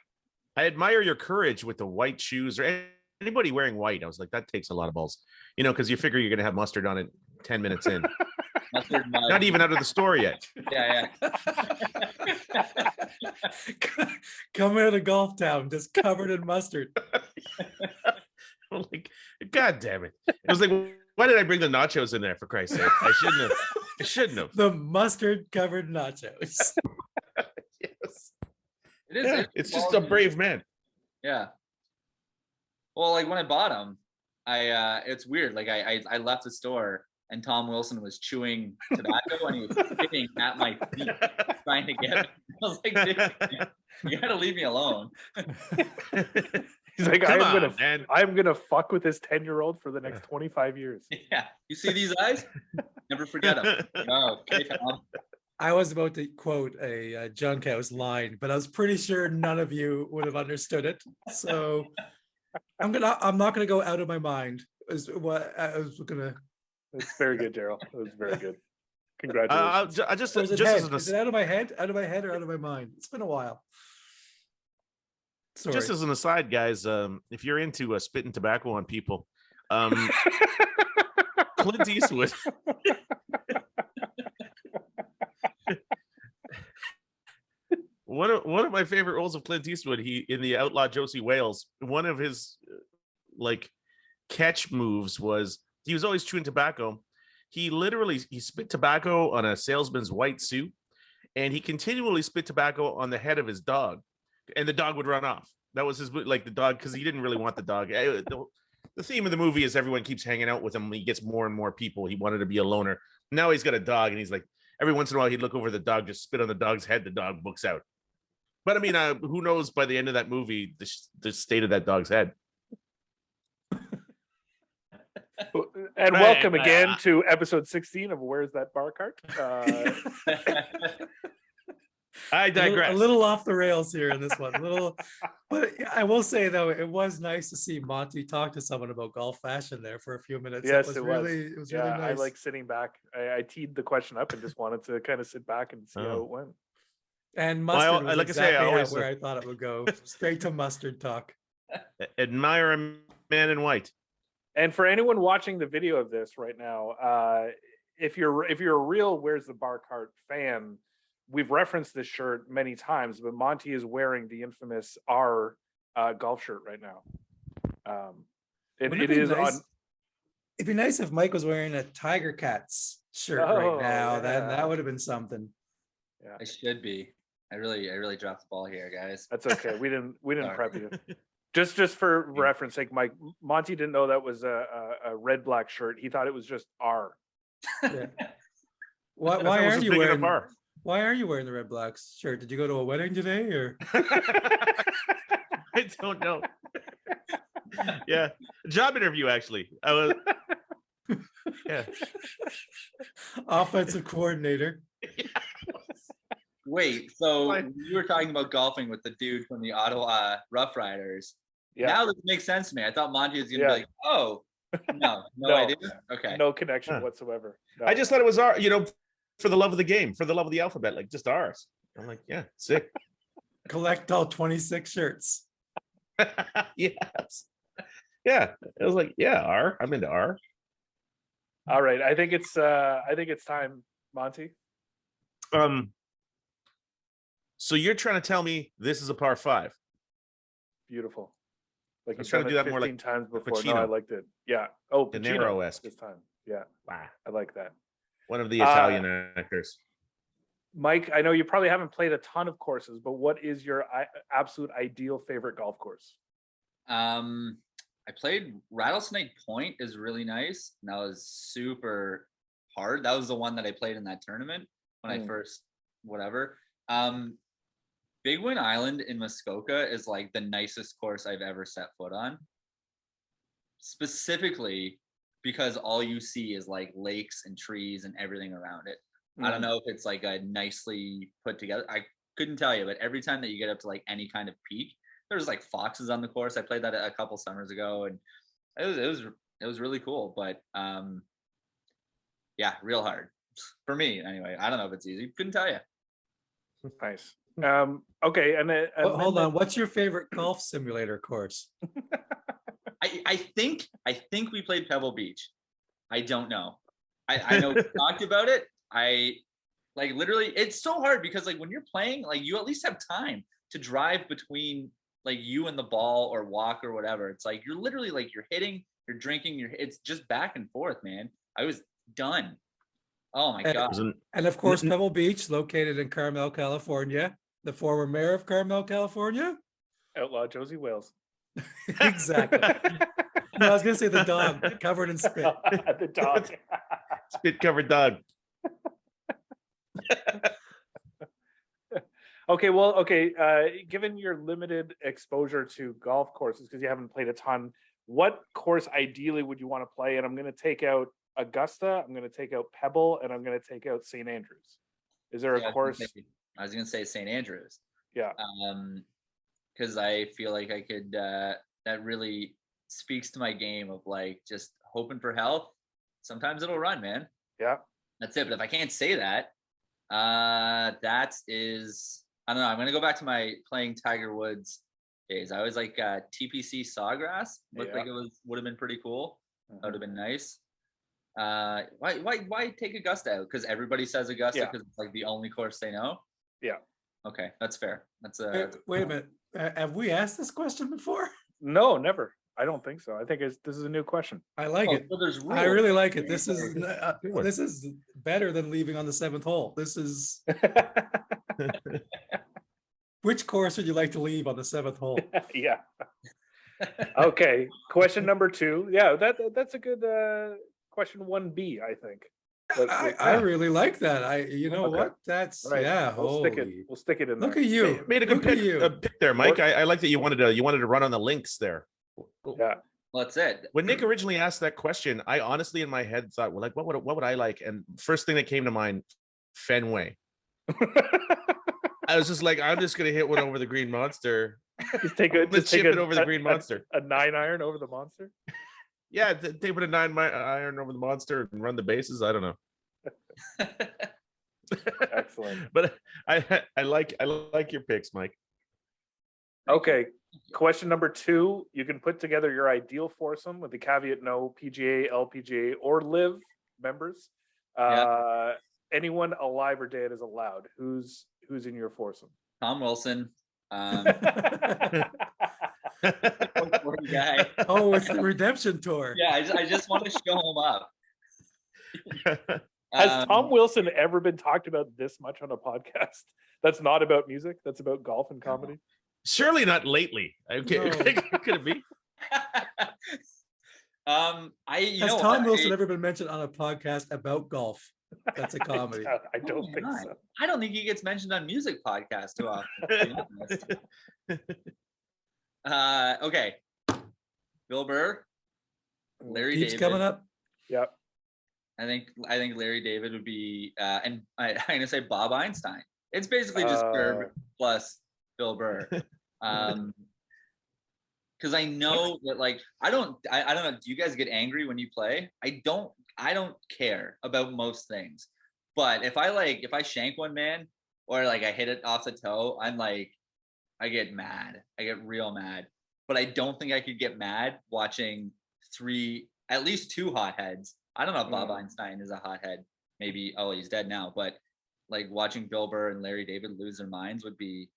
I admire your courage with the white shoes or anybody wearing white. I was like, that takes a lot of balls, because you figure you're going to have mustard on it 10 minutes in. Not even out of the store yet. Yeah. Coming out of golf town, just covered in mustard. I'm like, God damn it. It was like, why did I bring the nachos in there, for Christ's sake? I shouldn't have. The mustard covered nachos. Yes. It is. It's just a brave man. Yeah. Well, like when I bought them, it's weird. Like I left the store and Tom Wilson was chewing tobacco and he was spitting at my feet trying to get it. I was like, dude, you gotta leave me alone. He's like, I'm gonna fuck with this 10-year-old for the next 25 years. Yeah. You see these eyes? Never forget them. Oh, okay, Tom. I was about to quote a Junkhouse line, but I was pretty sure none of you would have understood it. So I'm not gonna go out of my mind. Is what I was gonna. It's very good, Darryl. It was very good. Congratulations. Is it out of my head? Out of my head or out of my mind? It's been a while. Sorry. Just as an aside, guys, if you're into spitting tobacco on people, Clint Eastwood. One of my favorite roles of Clint Eastwood, he in the Outlaw Josie Wales, one of his like catch moves was he was always chewing tobacco. He spit tobacco on a salesman's white suit, and he continually spit tobacco on the head of his dog, and the dog would run off. That was his, like, the dog, because he didn't really want the dog. The theme of the movie is everyone keeps hanging out with him. He gets more and more people. He wanted to be a loner. Now he's got a dog, and he's like, every once in a while he'd look over the dog, just spit on the dog's head. The dog books out. But I mean, who knows by the end of that movie, the state of that dog's head. And welcome again to episode 16 of Where's That Bar Cart? I digress. A little off the rails here in this one. But I will say though, it was nice to see Monty talk to someone about golf fashion there for a few minutes. Yes, it was really nice. I like sitting back. I teed the question up and just wanted to kind of sit back and see how it went. And mustard was like exactly I say, I always, where I thought it would go. Straight to mustard talk. Admire a man in white. And for anyone watching the video of this right now, if you're a real Where's the Bar Cart fan, we've referenced this shirt many times, but Monty is wearing the infamous R golf shirt right now. It is nice. It'd be nice if Mike was wearing a Tiger Cats shirt right now. Yeah. Then that would have been something. Yeah, I should be. I really dropped the ball here, guys. That's okay. We didn't prep you. Just for reference sake, Mike, Monty didn't know that was a red black shirt. He thought it was just R. Yeah. Why are you wearing R? Why are you wearing the red black shirt? Did you go to a wedding today, or? I don't know. Yeah, job interview actually. I was. Yeah. Offensive coordinator. Yeah. Wait, so Like- you were talking about golfing with the dude from the Ottawa Rough Riders. Yeah. Now this makes sense to me. I thought Monty was gonna Yeah. be like, oh, no No. idea. Okay. No connection Huh. whatsoever. No. I just thought it was our, for the love of the game, for the love of the alphabet, like just ours. I'm like, yeah, sick. Collect all 26 shirts. Yes. Yeah. It was like, yeah, R. I'm into R. All right. I think it's time, Monty. So you're trying to tell me this is a par 5? Beautiful. Like I was you've trying done to do it that more 15 like times before. No, I Pacino. liked it. Yeah. Oh, De Pacino Niro-esque. this time. Yeah, Wow. I like that. One of the Italian actors. Mike, I know you probably haven't played a ton of courses, but what is your absolute ideal favorite golf course? I played Rattlesnake Point is really nice. And that was super hard. That was the one that I played in that tournament when I first whatever. Big Win Island in Muskoka is like the nicest course I've ever set foot on. Specifically because all you see is like lakes and trees and everything around it. I don't know if it's like a nicely put together. I couldn't tell you, but every time that you get up to like any kind of peak, there's like foxes on the course. I played that a couple summers ago, and it was really cool. But yeah, real hard for me anyway. I don't know if it's easy. Couldn't tell you. Nice. Okay, and then Hold on. What's your favorite golf simulator course? I think we played Pebble Beach. I don't know. I know we talked about it. I like literally it's so hard because like when you're playing, like you at least have time to drive between like you and the ball or walk or whatever. It's like you're literally like you're hitting, you're drinking, it's just back and forth, man. I was done. Oh my god. And of course, Pebble Beach, located in Carmel, California. The former mayor of Carmel, California. Outlaw Josie Wales. Exactly. No, I was gonna say the dog covered in spit. The dog. Spit covered dog. Okay. Given your limited exposure to golf courses, because you haven't played a ton, what course ideally would you want to play? And I'm going to take out Augusta, I'm going to take out Pebble, and I'm going to take out St. Andrews. Is there a course? I was going to say St. Andrews. Yeah. Because I feel like I could. That really speaks to my game of like just hoping for health. Sometimes it'll run, man. Yeah. That's it. But if I can't say that, that is, I don't know. I'm gonna go back to my playing Tiger Woods days. I always like TPC Sawgrass. Looked like it would have been pretty cool. That would have been nice. Why take Augusta out? Because everybody says Augusta because it's like the only course they know. Yeah. Okay, that's fair. That's Wait a minute. Have we asked this question before? No, never. I don't think so. I think this is a new question. I like it. So there's I rules. really like it. This is better than leaving on the 7th hole. This is which course would you like to leave on the 7th hole? Yeah. Okay. Question number 2. Yeah, that's a good question 1B, I think. I really like that. You know Okay. what? That's Right. yeah. We'll stick it in Look there. at you. Made a good Look at pick, you. pick there, Mike. I like that you wanted to run on the links there. Yeah. Well, that's it. When Nick originally asked that question, I honestly in my head thought, well, like what would I like? And first thing that came to mind, Fenway. I was just like, I'm just gonna hit one over the green monster. Just take it over the green monster. A 9-iron over the monster. Yeah, they put a 9-iron over the monster and run the bases. I don't know. Excellent. But I like your picks, Mike. Okay. Question number 2. You can put together your ideal foursome with the caveat no PGA, LPGA, or LIV members. Anyone alive or dead is allowed. Who's in your foursome? Tom Wilson. Guy. Oh, it's the redemption tour. Yeah, I just want to show him up. Has Tom Wilson ever been talked about this much on a podcast? That's not about music. That's about golf and comedy. Surely not lately. Okay, No. Could it be? Has Tom Wilson ever been mentioned on a podcast about golf? That's a comedy. I don't think so. I don't think he gets mentioned on music podcasts too often. To be honest. Okay. Bill Burr, Larry Keeps David. coming up. Yep. I think Larry David would be, and I'm gonna say Bob Einstein. It's basically just Gerb plus Bill Burr. Because I know that, like, I don't know. Do you guys get angry when you play? I don't care about most things. But if I shank one man or like I hit it off the toe, I'm like, I get mad. I get real mad. But I don't think I could get mad watching at least two hotheads. I don't know if Bob Einstein is a hothead. Maybe, he's dead now. But like watching Bill Burr and Larry David lose their minds would be,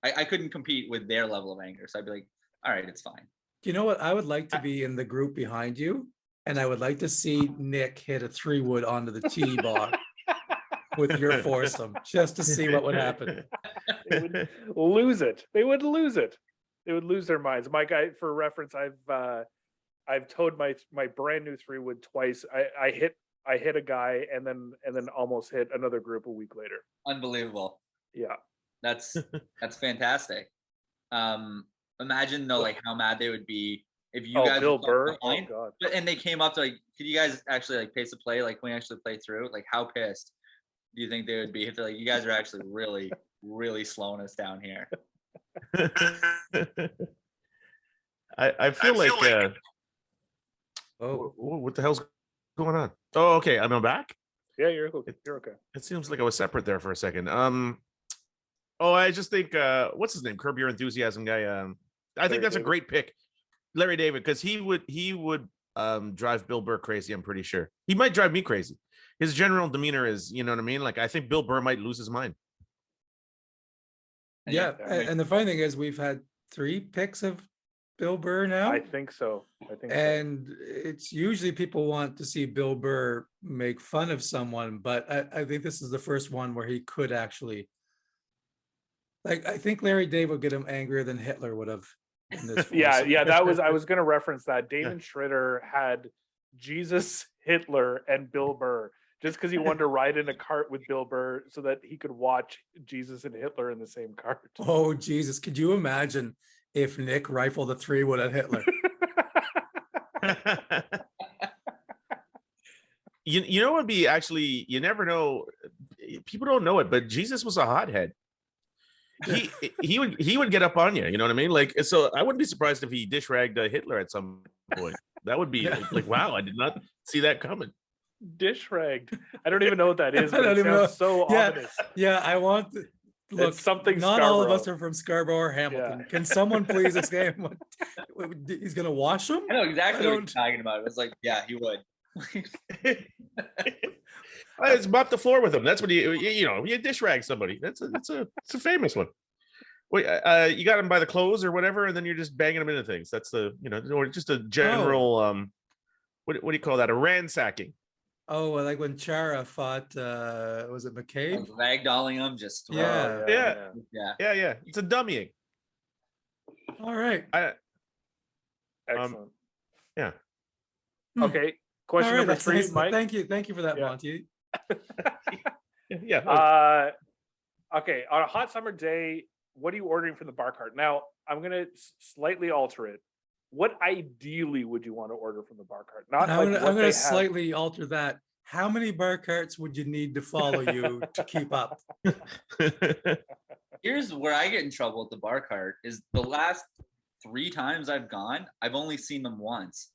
I couldn't compete with their level of anger. So I'd be like, all right, it's fine. You know what? I would like to be in the group behind you, and I would like to see Nick hit a 3-wood onto the tee box with your foursome, just to see what would happen. They would lose it. They would lose it. They would lose their minds. Mike, for reference, I've towed my brand new 3-wood twice. I hit a guy and then almost hit another group a week later. Unbelievable. Yeah. That's fantastic. Imagine though, like how mad they would be if you guys Bill Burr. Behind, God. and they came up to like, could you guys actually like pace the play? Like, when we actually play through, like how pissed do you think they would be if they're like, you guys are actually really, really slowing us down here? I feel like what the hell's going on? Oh, okay. I'm back. Yeah, you're okay. You're okay. It seems like I was separate there for a second. I just think what's his name? Curb Your Enthusiasm guy. I think that's a great pick, Larry David, because he would drive Bill Burr crazy. I'm pretty sure he might drive me crazy. His general demeanor is, you know what I mean? Like, I think Bill Burr might lose his mind. Yeah, and the funny thing is, we've had 3 picks of Bill Burr now. I think so. And it's usually people want to see Bill Burr make fun of someone, but I think this is the first one where he could actually. Like, I think Larry David would get him angrier than Hitler would have in this. Yeah, that was, I was going to reference that. Damon Schroeder had Jesus, Hitler, and Bill Burr just because he wanted to ride in a cart with Bill Burr so that he could watch Jesus and Hitler in the same cart. Oh, Jesus. Could you imagine if Nick rifled a 3-wood at Hitler? You know what would be actually, you never know. People don't know it, but Jesus was a hothead. He would get up on you, you know what I mean? Like, so I wouldn't be surprised if he dish ragged Hitler at some point. That would be like, wow, I did not see that coming. Dish ragged. I don't even know what that is, but I don't it even know. so ominous. Yeah, I want look. It's something not all of Scarborough. us are from Scarborough or Hamilton. Yeah. Can someone please explain what he's gonna wash them? I know exactly what you're talking about. It was like, yeah, he would. It's mop the floor with him. That's what you dish rag somebody. It's a famous one. Wait, you got him by the clothes or whatever, and then you're just banging him into things. That's or just a general what do you call that? A ransacking. Oh, like when Chara fought, was it McCabe? Ragdolling him, just Yeah. It's a dummying. All right. Excellent. Yeah. Okay. Question number 3, nice. Mike. Thank you for that, Monty. Yeah. Okay. On a hot summer day, what are you ordering from the bar cart? Now, I'm gonna slightly alter it. What ideally would you want to order from the bar cart? I'm going to slightly alter that. How many bar carts would you need to follow you to keep up? Here's where I get in trouble at the bar cart is the last 3 times I've gone, I've only seen them once.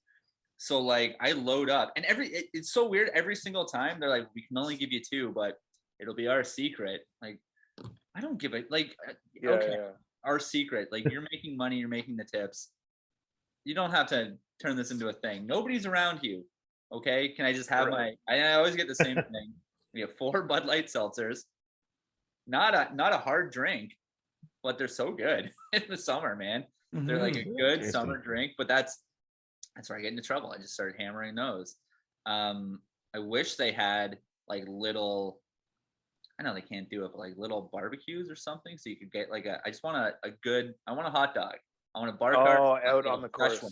So like I load up and it's so weird. Every single time they're like, we can only give you 2, but it'll be our secret. Like, I don't give it our secret. Like, you're making money, you're making the tips. You don't have to turn this into a thing. Nobody's around you. Okay. Can I just have I always get the same thing. We have 4 Bud Light seltzers. Not a hard drink, but they're so good in the summer, man. They're like a good summer drink, but that's where I get into trouble. I just started hammering those. I wish they had like little, I know they can't do it, but like little barbecues or something. So you could get like I want a hot dog. I want a bar cart out on the course.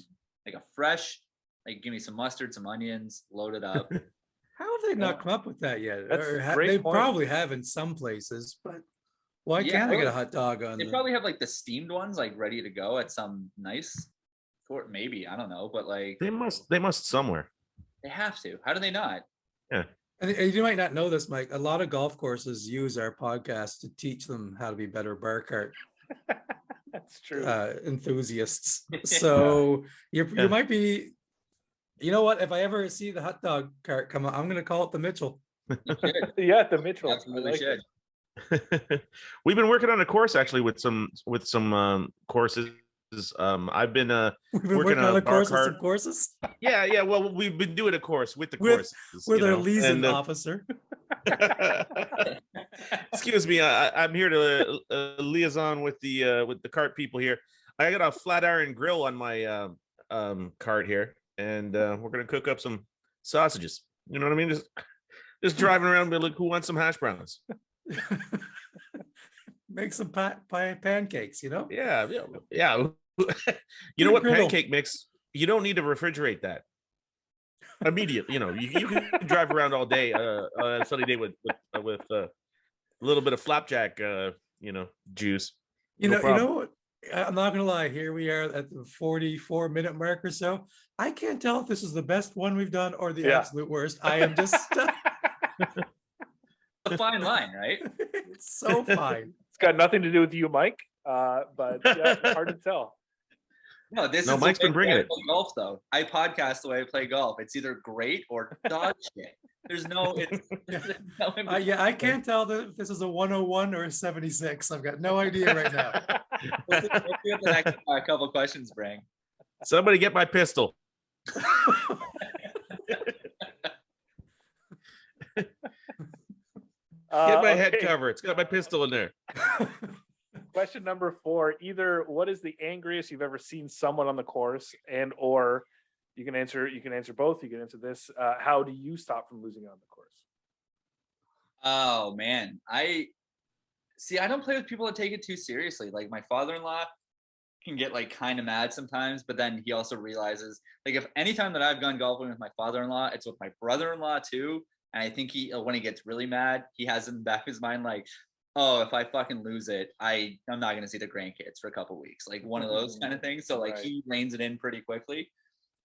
Like a fresh, like give me some mustard, some onions, load it up. How have they not come up with that yet? That's Or a great they point. probably have in some places, but why can't I get a hot dog on They probably have like the steamed ones like ready to go at some nice court, maybe, I don't know, but like They must somewhere. they have to. How do they not? Yeah. And you might not know this, Mike. A lot of golf courses use our podcast to teach them how to be better bar cart That's true. enthusiasts. So you Yeah. might be, you know what? If I ever see the hot dog cart come out, I'm going to call it the Mitchell. You should. Yeah, the Mitchell. Absolutely I like should. it. We've been working on a course actually with some courses. I've been We've been working working on a a bar course with cart. some courses Yeah. Well, we've been doing a course with the With- courses. with you our know, liaison and, officer. excuse me, I'm here to liaison with the cart people here. I got a flat iron grill on my cart here, and we're gonna cook up some sausages. You know what I mean? Just driving around, be like, who wants some hash browns? Make some pancakes, you know? Yeah. You know what? Griddle. Pancake mix. You don't need to refrigerate that. Immediate. You know, you can drive around all day on a sunny day with a little bit of flapjack, juice. You No know, problem. you know what? I'm not gonna lie. Here we are at the 44-minute mark or so. I can't tell if this is the best one we've done or the Yeah. absolute worst. I am just A fine line, right? it's so fine. It's got nothing to do with you, Mike. But yeah, it's hard to tell. No, this No, is Mike's the way been bringing I it. play golf though. I podcast the way I play golf. It's either great or dog shit. There's no. There's no in Yeah, I can't tell if this is a 101 or a 76. I've got no idea right now. Let's see what the next couple questions bring. Somebody get my pistol. Get my head Okay. cover. It's got my pistol in there. Question number 4. Either what is the angriest you've ever seen someone on the course, and or you can answer both. You can answer this. How do you stop from losing on the course? Oh man, I don't play with people that take it too seriously. Like my father-in-law can get like kind of mad sometimes, but then he also realizes like if anytime that I've gone golfing with my father-in-law, it's with my brother-in-law too. And I think he when he gets really mad, he has in the back of his mind like, oh, if I fucking lose it, I'm not gonna see the grandkids for a couple weeks, like one of those kind of things. So like Right. he reins it in pretty quickly.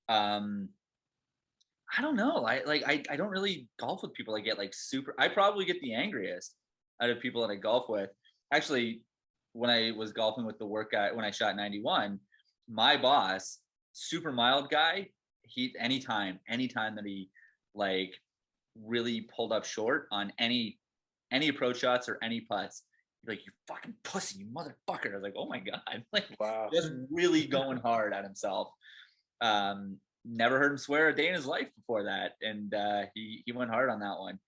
I don't know. I don't really golf with people that get like super. I probably get the angriest out of people that I golf with. Actually, when I was golfing with the work guy when I shot 91, my boss, super mild guy, he anytime that he like really pulled up short on any approach shots or any putts, he'd be like, you fucking pussy, you motherfucker. I was like, oh my God. Like Wow. just really going hard at himself. Never heard him swear a day in his life before that, and he went hard on that one.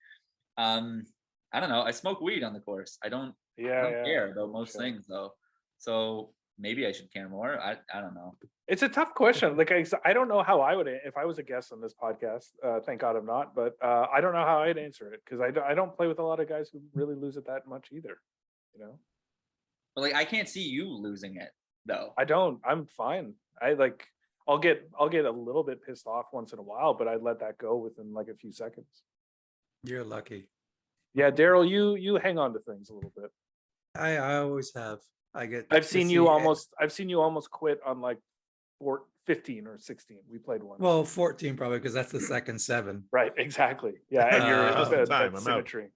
I don't know. I smoke weed on the course. I don't care about most Sure. things though, so maybe I should care more. I don't know. It's a tough question. Like I don't know how I would if I was a guest on this podcast. Thank God I'm not, but I don't know how I'd answer it because I don't play with a lot of guys who really lose it that much either. You know, But like I can't see you losing it though. I don't. I'm fine. I'll get a little bit pissed off once in a while, but I'd let that go within like a few seconds. You're lucky. Yeah, Darryl, you hang on to things a little bit. I always have. I've seen you almost quit on like 15 or 16. We played one. Well, 14 probably because that's the second 7. Right, exactly. Yeah, and you're Now's the that time, I'm out. symmetry.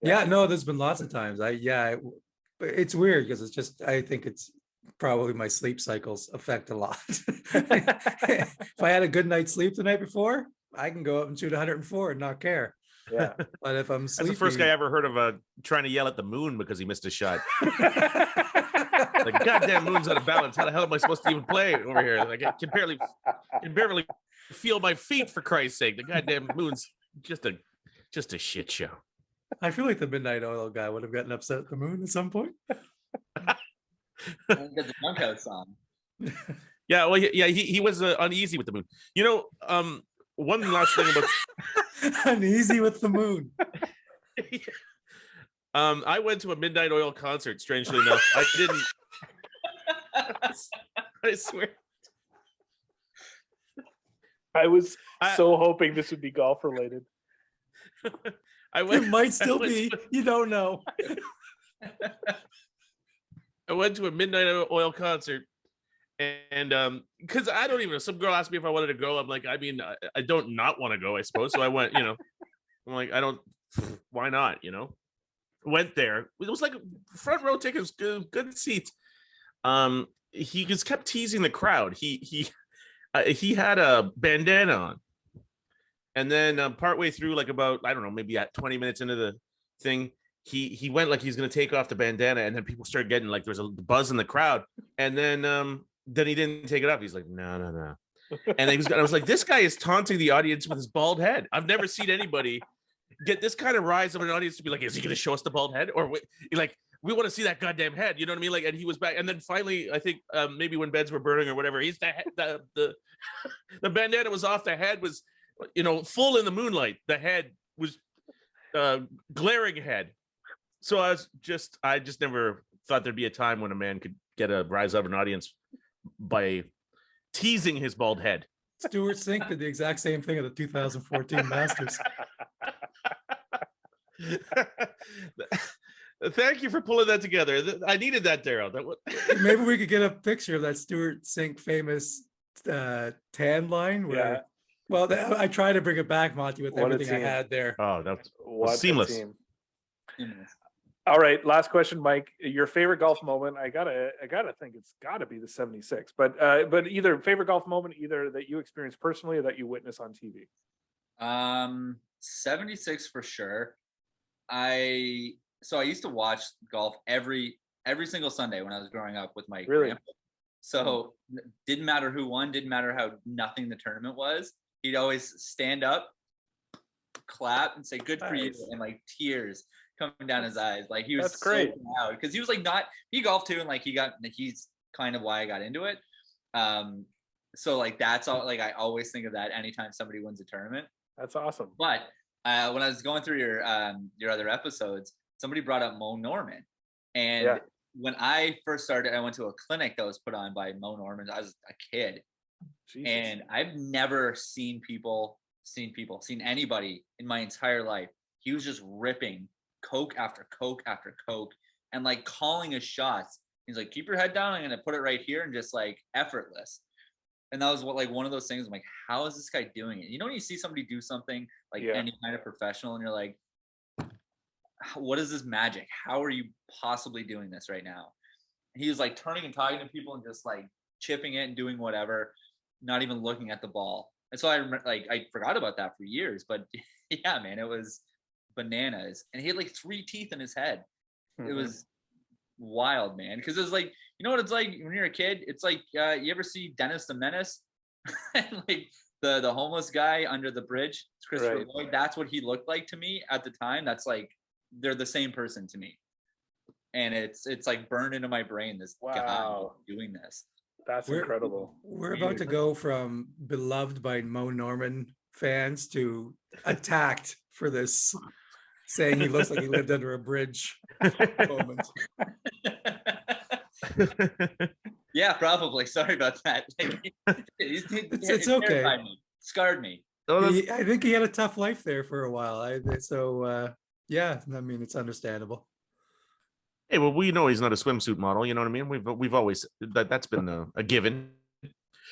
Yeah, no, there's been lots of times. But it's weird because it's just I think it's probably my sleep cycles affect a lot. If I had a good night's sleep the night before, I can go up and shoot 104 and not care. Yeah. But if I'm That's sleepy, the first guy I ever heard of trying to yell at the moon because he missed a shot. The goddamn moon's out of balance. How the hell am I supposed to even play over here? Like I can barely feel my feet for Christ's sake. The goddamn moon's just a shit show. I feel like the Midnight Oil guy would have gotten upset at the moon at some point. Get the drunk out song. Yeah, well, yeah, he was uneasy with the moon. You know, one last thing about Uneasy with the moon. I went to a Midnight Oil concert. Strangely enough, I didn't. I swear. I was so hoping this would be golf related. It might still be. You don't know. I went to a Midnight Oil concert, and because I don't even know, some girl asked me if I wanted to go. I'm like, I mean, I don't not want to go, I suppose. So I went, I'm like, I don't. Why not? Went there. It was like front row tickets, good seats. He just kept teasing the crowd. He had a bandana on, and then partway through, like about I don't know, maybe at 20 minutes into the thing, he went like he's gonna take off the bandana, and then people started getting like there's a buzz in the crowd, and then he didn't take it off. He's like, no. And I was like, this guy is taunting the audience with his bald head. I've never seen anybody get this kind of rise of an audience to be like, is he going to show us the bald head? Or we want to see that goddamn head. You know what I mean? Like, and he was back. And then finally, I think maybe when beds were burning or whatever, the bandana was off. The head was, full in the moonlight. The head was glaring head. So I just never thought there'd be a time when a man could get a rise of an audience by teasing his bald head. Stuart Sink did the exact same thing at the 2014 Masters. Thank you for pulling that together. I needed that, Darryl. Maybe we could get a picture of that Stuart Sink famous tan line where. Yeah. Well, I try to bring it back, Monty, with everything I had there. Oh, that's What a seamless. team. All right, last question, Mike. Your favorite golf moment? I gotta think it's gotta be the 76. But either favorite golf moment, either that you experienced personally or that you witnessed on TV. 76 for sure. I used to watch golf every single Sunday when I was growing up with my grandpa. So didn't matter who won, didn't matter how nothing the tournament was. He'd always stand up, clap, and say "good for you," and like tears coming down his eyes. Like he was so proud because he was like he golfed too, and like he's kind of why I got into it. So like that's all. Like I always think of that anytime somebody wins a tournament. That's awesome. But when I was going through your other episodes, somebody brought up Mo Norman, and when I first started, I went to a clinic that was put on by Mo Norman. I was a kid. Jesus. And I've never seen anybody in my entire life. He was just ripping Coke after Coke after Coke and like calling his shots. He's like, keep your head down. I'm going to put it right here, and just like effortless. And that was one of those things. I'm like, how is this guy doing it? When you see somebody do something like any kind of professional and you're like, what is this magic? How are you possibly doing this right now? And he was like turning and talking to people and just like chipping it and doing whatever, not even looking at the ball. And so I forgot about that for years, but yeah, man, it was bananas. And he had like 3 teeth in his head. Mm-hmm. It was wild, man. Because it was like, you know what it's like when you're a kid? It's like you ever see Dennis the Menace? And like the homeless guy under the bridge, it's Christopher Lloyd. That's what he looked like to me at the time. That's like they're the same person to me. And it's like burned into my brain, this guy doing this. That's incredible. We're about to go from beloved by Mo Norman fans to attacked for this, saying he looks like he lived under a bridge moment. Yeah, probably. Sorry about that. It's okay. Scarred me. I think he had a tough life there for a while. Yeah, I mean, it's understandable. Hey, well, we know he's not a swimsuit model. You know what I mean? We've always that's been a given.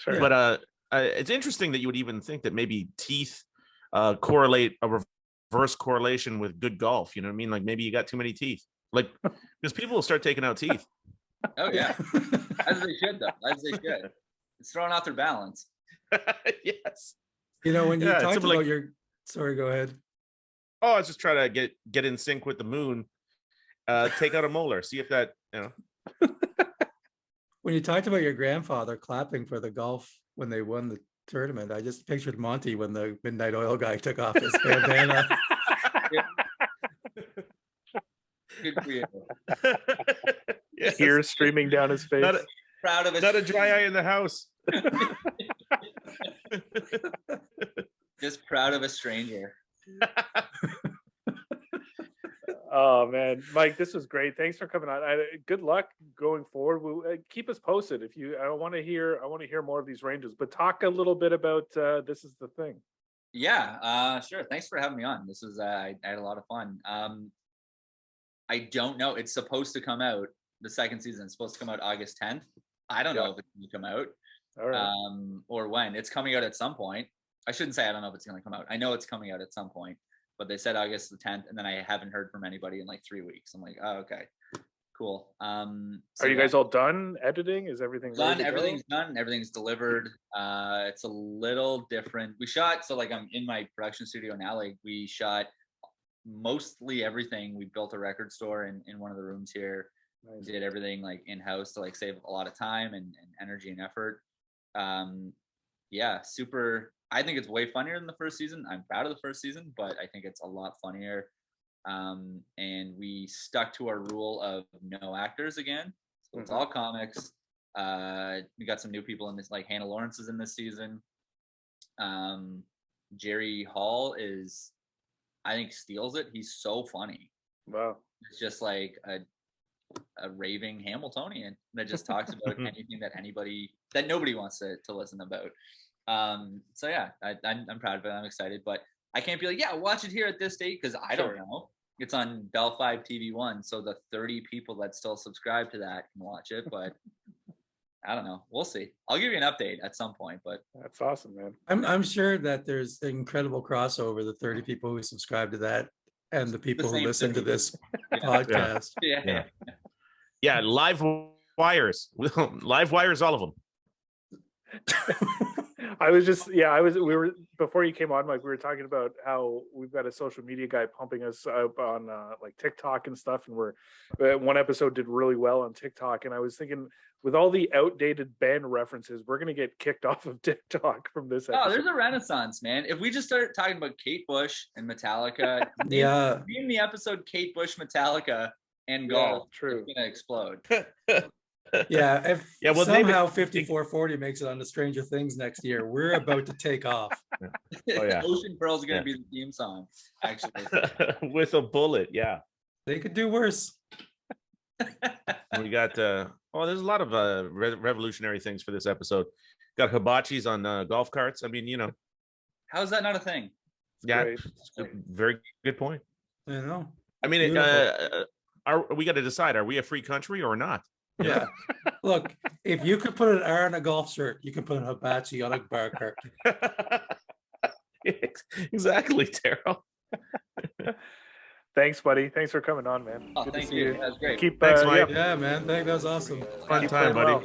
Sure. But it's interesting that you would even think that maybe teeth correlate a reverse correlation with good golf. You know what I mean? Like maybe you got too many teeth. Like because people will start taking out teeth. Oh yeah, as they should though. As they should. It's throwing out their balance. Yes. When you talked about your, sorry, go ahead. Oh, I was just trying to get in sync with the moon. Take out a molar, see if that, When you talked about your grandfather clapping for the golf when they won the tournament, I just pictured Monty when the Midnight Oil guy took off his bandana. Good for you. Yes. Tears streaming down his face. Proud of it. Not a dry eye in the house. Just proud of a stranger. Oh man, Mike, this was great. Thanks for coming on. Good luck going forward. Keep us posted if you. I want to hear more of these ranges. But talk a little bit about This Is the Thing. Yeah, sure. Thanks for having me on. This was I had a lot of fun. I don't know. It's supposed to come out. The second season is supposed to come out August 10th. I don't know if it's going to come out. All right. Or when. It's coming out at some point. I shouldn't say I don't know if it's going to come out. I know it's coming out at some point. but they said August the 10th, and then I haven't heard from anybody in like 3 weeks. I'm like, oh, okay, cool. So Are you guys all done editing? Is everything ready done? to go? Everything's done. Everything's delivered. It's a little different. We shot, so like I'm in my production studio now. Like we shot mostly everything. We built a record store in one of the rooms here. Nice. Did everything like in-house to like save a lot of time and energy and effort. Yeah, super. I think it's way funnier than the first season. I'm proud of the first season, but I think it's a lot funnier. And we stuck to our rule of no actors again. So it's all comics. We got some new people in this, like Hannah Lawrence is in this season. Jerry Hall I think steals it. He's so funny. Wow. It's just like a raving Hamiltonian that just talks about anything that nobody wants to listen about. So yeah, I'm proud of it. I'm excited, but I can't be like, yeah, watch it here at this date because I don't know. It's on Bell Fibe TV 1, so the 30 people that still subscribe to that can watch it. But I don't know. We'll see. I'll give you an update at some point. But that's awesome, man. I'm sure that there's incredible crossover. The 30 people who subscribe to that and the people who listen to this podcast. Yeah, live wires, live wires, all of them. we were before you came on, Mike, we were talking about how we've got a social media guy pumping us up on like TikTok and stuff, and one episode did really well on TikTok, and I was thinking with all the outdated band references, we're gonna get kicked off of TikTok from this episode. Oh, there's a renaissance, man. If we just start talking about Kate Bush and Metallica, in the episode Kate Bush, Metallica, and golf, true, it's gonna explode. If somehow 5440 makes it on the Stranger Things next year, we're about to take off. Oh yeah, Ocean Pearl's gonna be the theme song, actually. With a bullet. Yeah, they could do worse. We got there's a lot of revolutionary things for this episode. Got hibachis on golf carts. I mean, how is that not a thing? Yeah, very good point. I know. I mean, we got to decide: are we a free country or not? Yeah. Look, if you could put an R on a golf shirt, you can put an hibachi on a bar cart. Exactly, Darryl. Thanks, buddy. Thanks for coming on, man. Oh, thank you. That was great. Thanks, Mike. Yeah, man. That was awesome. Fun time, buddy. Well.